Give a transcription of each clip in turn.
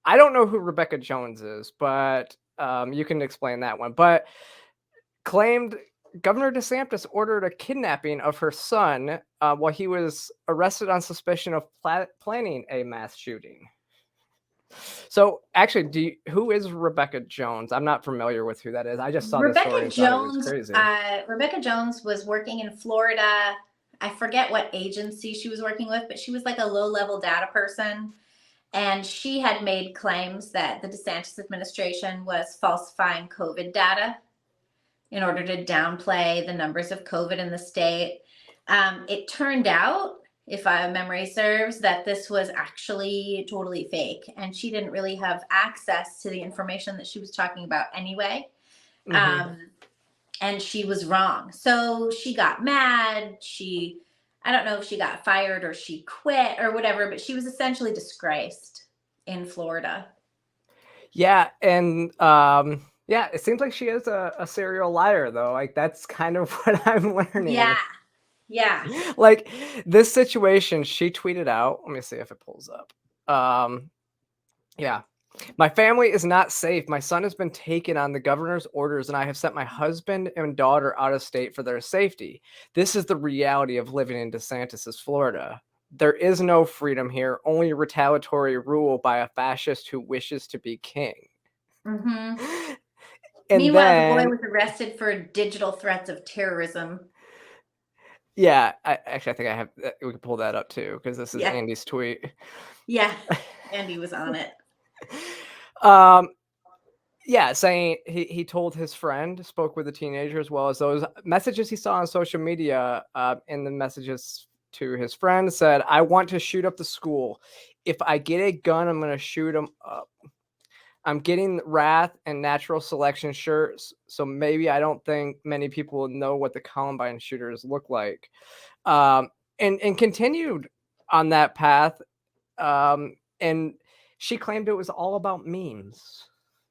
I don't know who Rebeka Jones is, but you can explain that one. But claimed Governor DeSantis ordered a kidnapping of her son while he was arrested on suspicion of planning a mass shooting. So actually, who is Rebeka Jones? I'm not familiar with who that is. I just saw this story Rebeka and thought it was Jones, crazy. Rebeka Jones was working in Florida. I forget what agency she was working with, but she was like a low-level data person. And she had made claims that the DeSantis administration was falsifying COVID data in order to downplay the numbers of COVID in the state. It turned out, if my memory serves, that this was actually totally fake. And she didn't really have access to the information that she was talking about anyway. Mm-hmm. And she was wrong. So she got mad. I don't know if she got fired or she quit or whatever, but she was essentially disgraced in Florida. Yeah, and yeah, it seems like she is a serial liar, though. Like that's kind of what I'm learning. Yeah. Like this situation, she tweeted out. Let me see if it pulls up. Yeah. My family is not safe. My son has been taken on the governor's orders, and I have sent my husband and daughter out of state for their safety. This is the reality of living in DeSantis' Florida. There is no freedom here, only retaliatory rule by a fascist who wishes to be king. Mm-hmm. And Meanwhile, the boy then, was arrested for digital threats of terrorism. yeah, I think I have. We can pull that up too because this is Yeah. Andy's tweet. Yeah. Andy was on it. Yeah, saying he told his friend, spoke with the teenager, as well as those messages he saw on social media. In the messages to his friend said, "I want to shoot up the school. If I get a gun, I'm going to shoot him up. I'm getting Wrath and Natural Selection shirts, so maybe I don't think many people know what the Columbine shooters look like." And continued on that path. And she claimed it was all about memes.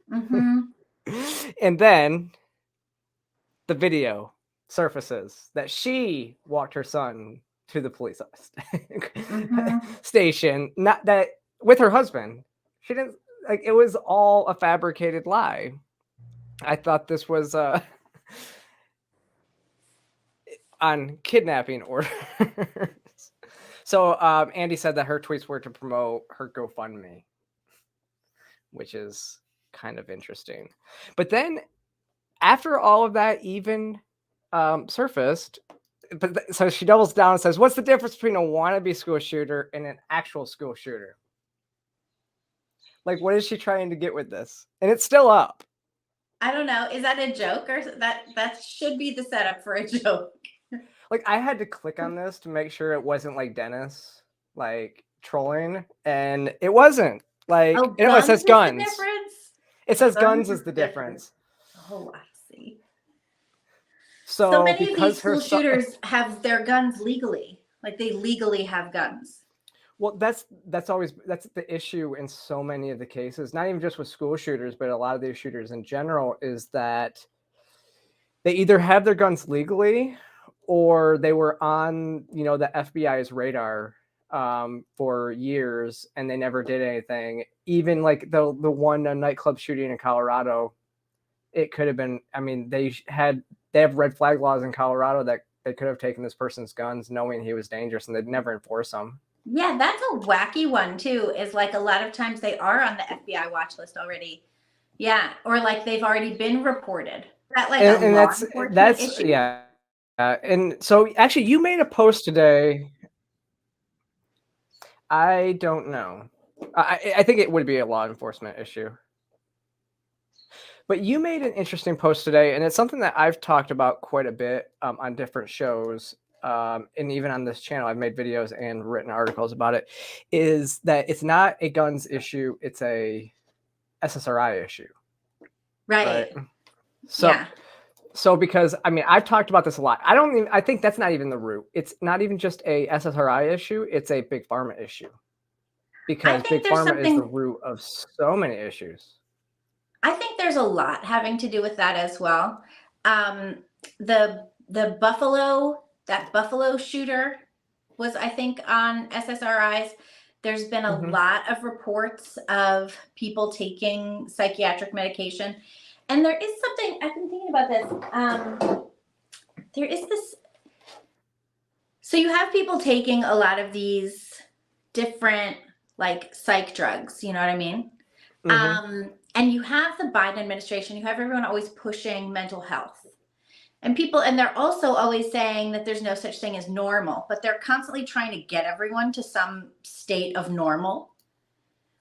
Mm-hmm. And then the video surfaces that she walked her son to the police Mm-hmm. station, not that with her husband. She didn't, like, it was all a fabricated lie. I thought this was on kidnapping orders. So Andy said that her tweets were to promote her GoFundMe, which is kind of interesting. But then after all of that even surfaced, so she doubles down and says, "What's the difference between a wannabe school shooter and an actual school shooter?" Like, what is she trying to get with this? And it's still up. I don't know. Is that a joke or that should be the setup for a joke? Like, I had to click on this to make sure it wasn't like Dennis, like trolling, and it wasn't. Like, Oh, it says guns is the guns. difference? It says Guns guns is the difference. Oh, I see. So So many of these because her school shooters have their guns legally. Like they legally have guns. well, that's the issue in so many of the cases, not even just with school shooters, but a lot of these shooters in general, is that they either have their guns legally or they were on, the FBI's radar for years and they never did anything. Even like the one nightclub shooting in Colorado, it could have been. I mean, they have red flag laws in Colorado that they could have taken this person's guns knowing he was dangerous, and they'd never enforce them. Yeah, that's a wacky one too. Is like a lot of times they are on the FBI watch list already. Yeah, or like they've already been reported. Is that like a And law enforcement that's issue? yeah. And so actually, you made a post today. I don't know. I think it would be a law enforcement issue. But you made an interesting post today, and it's something that I've talked about quite a bit on different shows, and even on this channel. I've made videos and written articles about it. Is that it's not a guns issue; it's a SSRI issue, right? Right. So, Yeah. so because I mean, I've talked about this a lot. I think that's not even the root. It's not even just a SSRI issue; it's a big pharma issue, I because think big there's pharma is the something root of so many issues. I think there's a lot having to do with that as well. Um, the Buffalo, that Buffalo shooter was, I think, on SSRIs. There's been a Mhm. lot of reports of people taking psychiatric medication. And there is something, I've been thinking about this. There is this, so you have people taking a lot of these different like psych drugs, you know what I mean? Mhm. And you have the Biden administration, you have everyone always pushing mental health. And people, and they're also always saying that there's no such thing as normal, but they're constantly trying to get everyone to some state of normal,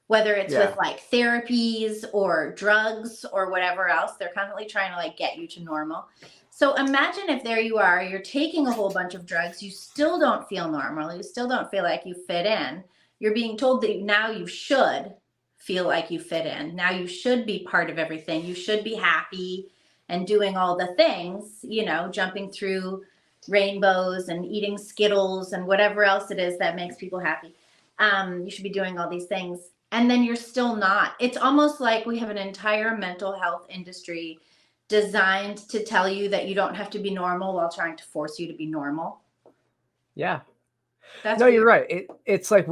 whether it's Yeah. with like therapies or drugs or whatever else. They're constantly trying to like get you to normal. So imagine if there you are, you're taking a whole bunch of drugs, you still don't feel normal, you still don't feel like you fit in. You're being told that now you should feel like you fit in. Now you should be part of everything. You should be happy and doing all the things, you know, jumping through rainbows and eating Skittles and whatever else it is that makes people happy. You should be doing all these things. And then you're still not. It's almost like we have an entire mental health industry designed to tell you that you don't have to be normal while trying to force you to be normal. Yeah. That's No, you're weird. right. It's like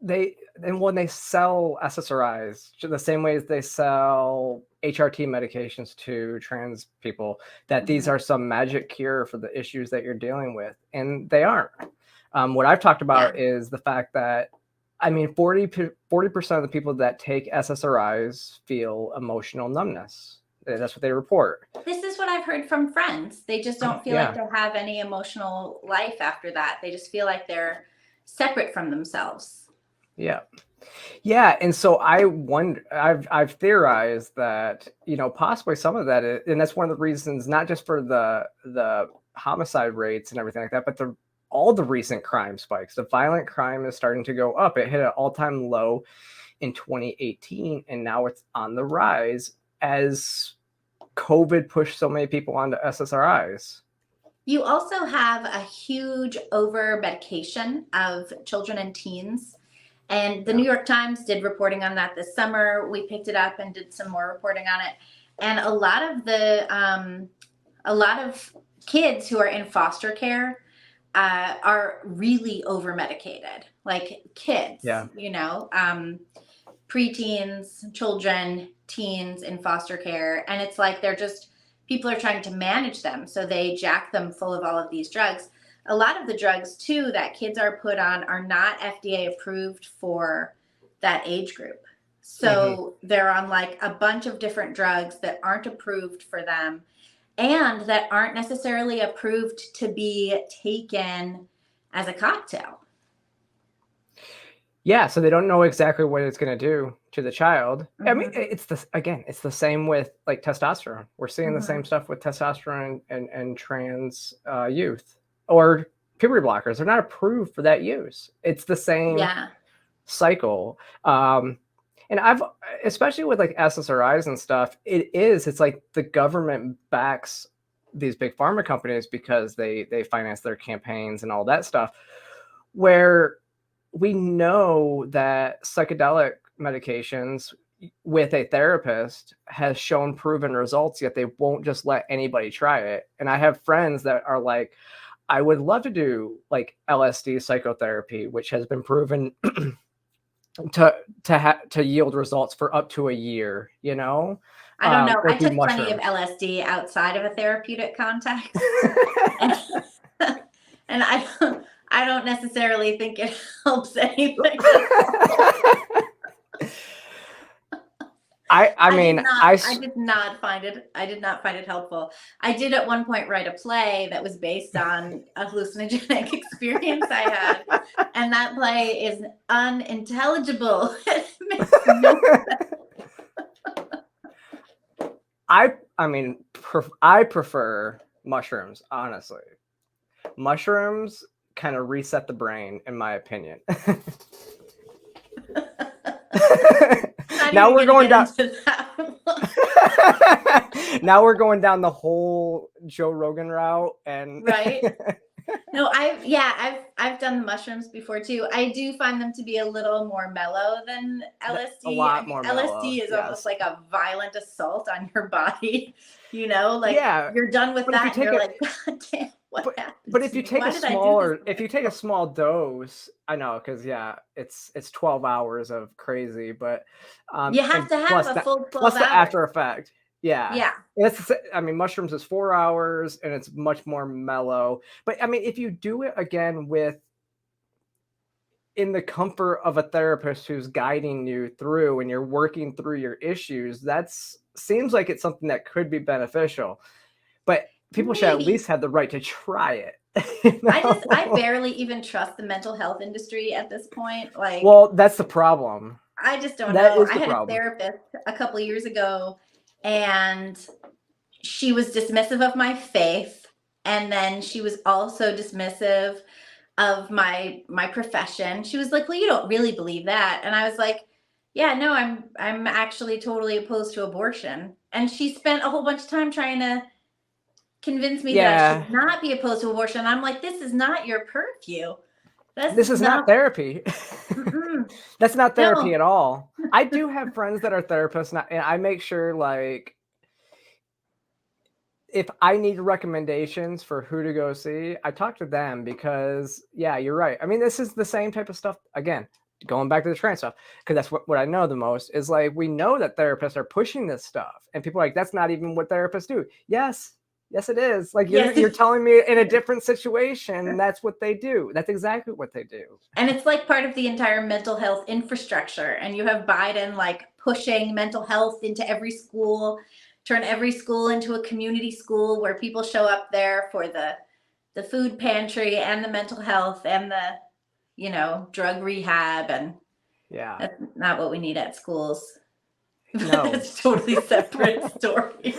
they and when they sell SSRIs the same way as they sell HRT medications to trans people, that these Mhm. are some magic cure for the issues that you're dealing with, and they aren't. What I've talked Yeah. about is the fact that, I mean, 40% of the people that take SSRIs feel emotional numbness. That's what they report. This is what I've heard from friends. They just don't feel like Yeah. they have any emotional life after that. They just feel like they're separate from themselves. Yeah. Yeah, and so I wonder, I've theorized that, you know, possibly some of that is, and that's one of the reasons, not just for the homicide rates and everything like that, but all the recent crime spikes. The violent crime is starting to go up. It hit an all-time low in 2018, and now it's on the rise as COVID pushed so many people onto SSRIs. You also have a huge over medication of children and teens. And the Yeah. New York Times did reporting on that this summer. We picked it up and did some more reporting on it. And a lot of kids who are in foster care are really over medicated, like kids, Yeah. you know, preteens, children, teens in foster care. And it's like people are trying to manage them. So they jack them full of all of these drugs. A lot of the drugs, too, that kids are put on are not FDA approved for that age group. So they're on like a bunch of different drugs that aren't approved for them and that aren't necessarily approved to be taken as a cocktail. Yeah, so they don't know exactly what it's going to do to the child. I mean, Mm-hmm. it's the same with like testosterone. We're seeing the Mm-hmm. same stuff with testosterone and trans youth or puberty blockers. They're not approved for that use. It's the same Yeah. cycle. And I've, especially with like SSRIs and stuff, it's like the government backs these big pharma companies because they finance their campaigns and all that stuff, where we know that psychedelic medications with a therapist has shown proven results, yet they won't just let anybody try it. And I have friends that are like, I would love to do like LSD psychotherapy, which has been proven to yield results for up to a year, you know, I don't know. or I do took plenty of mushrooms. LSD outside of a therapeutic context. And, and I don't necessarily think it helps anything. I mean, I did not find it helpful. I did at one point write a play that was based on a hallucinogenic experience I had, and that play is unintelligible. It makes no I mean, I prefer mushrooms, honestly. Mushrooms kind of reset the brain, in my opinion. Now we're going down. Now we're going down the whole Joe Rogan route, and right. No, I've done the mushrooms before too. I do find them to be a little more mellow than LSD. a lot I mean, more mellow. LSD is almost Yes. like a violent assault on your body. You know, like Yeah, you're done with but if you that and take you're it, like, God damn, what but happened but to if you me? take Why a did I do this? if you take a small dose, I know, because yeah, it's 12 hours of crazy, but You have and to have plus a that full 12 plus the hours. after effect. Yeah. Yeah. I mean, mushrooms is 4 hours and it's much more mellow. But I mean, if you do it again with in the comfort of a therapist who's guiding you through and you're working through your issues, that's seems like it's something that could be beneficial. But people should at Maybe. least have the right to try it. You I know? barely even trust the mental health industry at this point. Like, Well, that's the problem. I just don't That know. is I the had a problem. therapist a couple of years ago, and she was dismissive of my faith, and then she was also dismissive of my profession. She was like, "Well, you don't really believe that." And I was like, "Yeah, no, I'm actually totally opposed to abortion." And she spent a whole bunch of time trying to convince me that I Yeah, should not be opposed to abortion. I'm like, "This is not your purview. This this is is not not therapy. mm-mm. That's not therapy No." at all. I do have friends that are therapists, and I make sure, like, if I need recommendations for who to go see, I talk to them because, yeah, you're right. I mean, this is the same type of stuff. Again, going back to the trans stuff, because that's what I know the most is like, we know that therapists are pushing this stuff, and people are like, that's not even what therapists do. Yes, it is. Like, Yes, you're telling me in a different situation, that's what they do. That's exactly what they do. and it's like part of the entire mental health infrastructure. And you have Biden like pushing mental health into every school, turn every school into a community school where people show up there for the food pantry and the mental health and the, drug rehab. And Yeah. that's not what we need at schools. No. That's a totally separate story.